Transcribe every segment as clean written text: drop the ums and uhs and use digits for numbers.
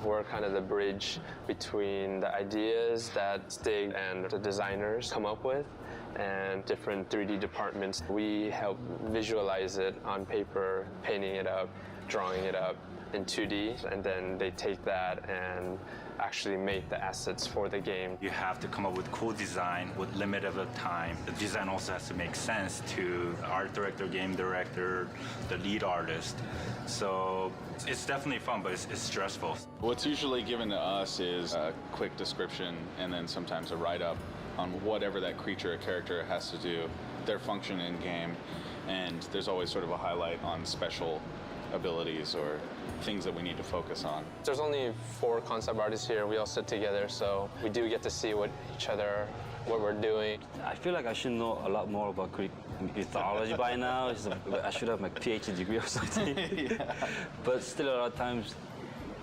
We're kind of the bridge between the ideas that Stig and the designers come up with and different 3D departments. We help visualize it on paper, painting it up, drawing it up in 2D, and then they take that and actually make the assets for the game. You have to come up with cool design with limited time. The design also has to make sense to the art director, game director, the lead artist. So it's definitely fun, but it's stressful. What's usually given to us is a quick description and then sometimes a write-up on whatever that creature or character has to do, their function in game, and there's always sort of a highlight on special abilities or things that we need to focus on. There's only 4 concept artists here. We all sit together, so we do get to see what we're doing. I feel like I should know a lot more about Greek mythology by now. I should have my PhD degree or something. Yeah. But still, a lot of times,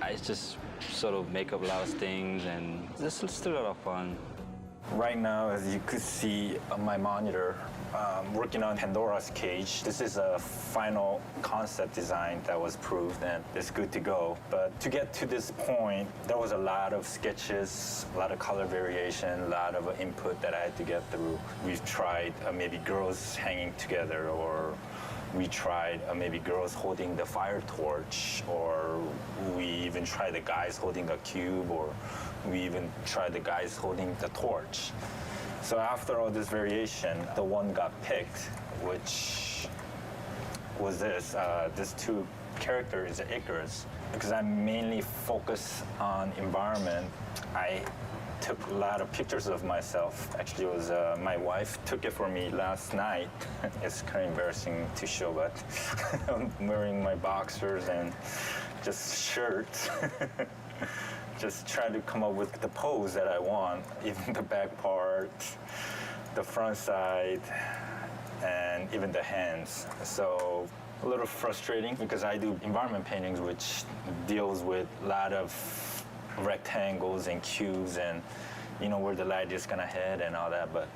I just sort of make up a lot of things, and it's still a lot of fun. Right now, as you could see on my monitor, working on Pandora's Cage. This is a final concept design that was proved and it's good to go. But to get to this point, there was a lot of sketches, a lot of color variation, a lot of input that I had to get through. We've tried maybe girls hanging together, or we tried maybe girls holding the fire torch, or we even tried the guys holding a cube, or we even tried the guys holding the torch. So after all this variation, the one got picked, which was this 2 characters, Icarus. Because I mainly focus on environment, I took a lot of pictures of myself. Actually, it was my wife took it for me last night. It's kind of embarrassing to show, but I'm wearing my boxers and just shirt. Just trying to come up with the pose that I want, even the back part, the front side, and even the hands. So a little frustrating because I do environment paintings, which deals with a lot of rectangles and cubes and where the light is gonna hit and all that. But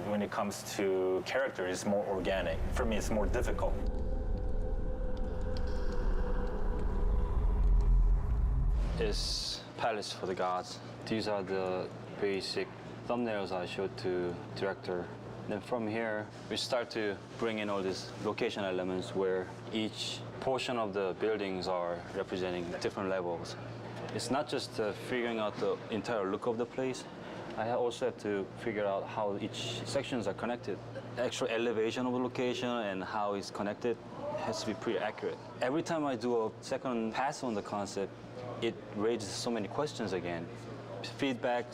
when it comes to character, it's more organic. For me, it's more difficult. Is Palace for the Gods. These are the basic thumbnails I showed to director. Then from here, we start to bring in all these location elements where each portion of the buildings are representing different levels. It's not just figuring out the entire look of the place. I also have to figure out how each sections are connected. The actual elevation of the location and how it's connected has to be pretty accurate. Every time I do a second pass on the concept, it raises so many questions again. Feedback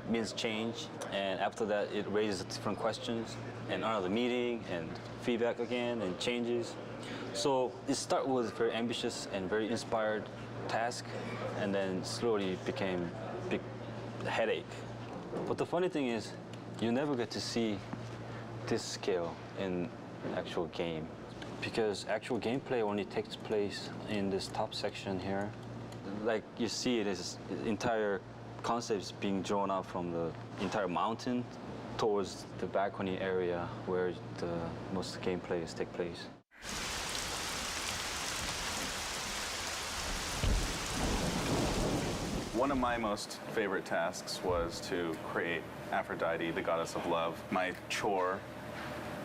means change, and after that it raises different questions, and another meeting, and feedback again, and changes. So it started with a very ambitious and very inspired task, and then slowly became a big headache. But the funny thing is, you never get to see this scale in actual game, because actual gameplay only takes place in this top section here. Like you see, this entire concept is being drawn out from the entire mountain towards the balcony area where the most gameplays take place. One of my most favorite tasks was to create Aphrodite, the goddess of love. My chore,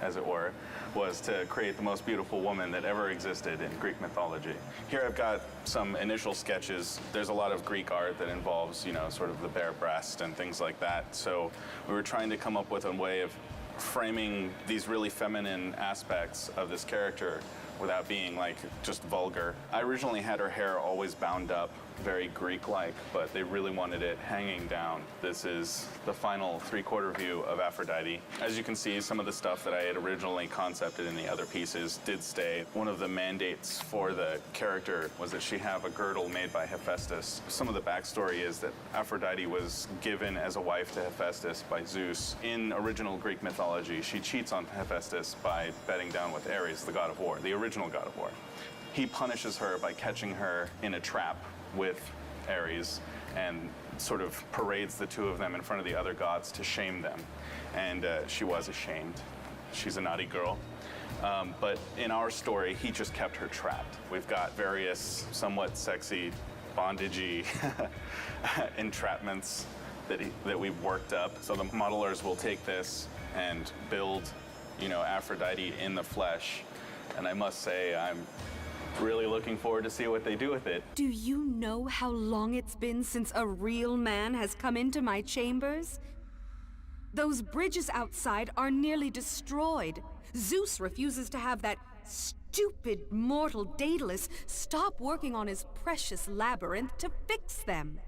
as it were, was to create the most beautiful woman that ever existed in Greek mythology. Here I've got some initial sketches. There's a lot of Greek art that involves, sort of the bare breast and things like that. So we were trying to come up with a way of framing these really feminine aspects of this character without being just vulgar. I originally had her hair always bound up, very Greek-like, but they really wanted it hanging down. This is the final 3/4 view of Aphrodite. As you can see, some of the stuff that I had originally concepted in the other pieces did stay. One of the mandates for the character was that she have a girdle made by Hephaestus. Some of the backstory is that Aphrodite was given as a wife to Hephaestus by Zeus. In original Greek mythology, she cheats on Hephaestus by bedding down with Ares, the god of war, the original god of war. He punishes her by catching her in a trap with Ares and sort of parades the two of them in front of the other gods to shame them. And she was ashamed. She's a naughty girl. But in our story, he just kept her trapped. We've got various somewhat sexy bondagey entrapments that we've worked up. So the modelers will take this and build, Aphrodite in the flesh. And I must say, I'm really looking forward to see what they do with it. Do you know how long it's been since a real man has come into my chambers? Those bridges outside are nearly destroyed. Zeus refuses to have that stupid mortal Daedalus stop working on his precious labyrinth to fix them.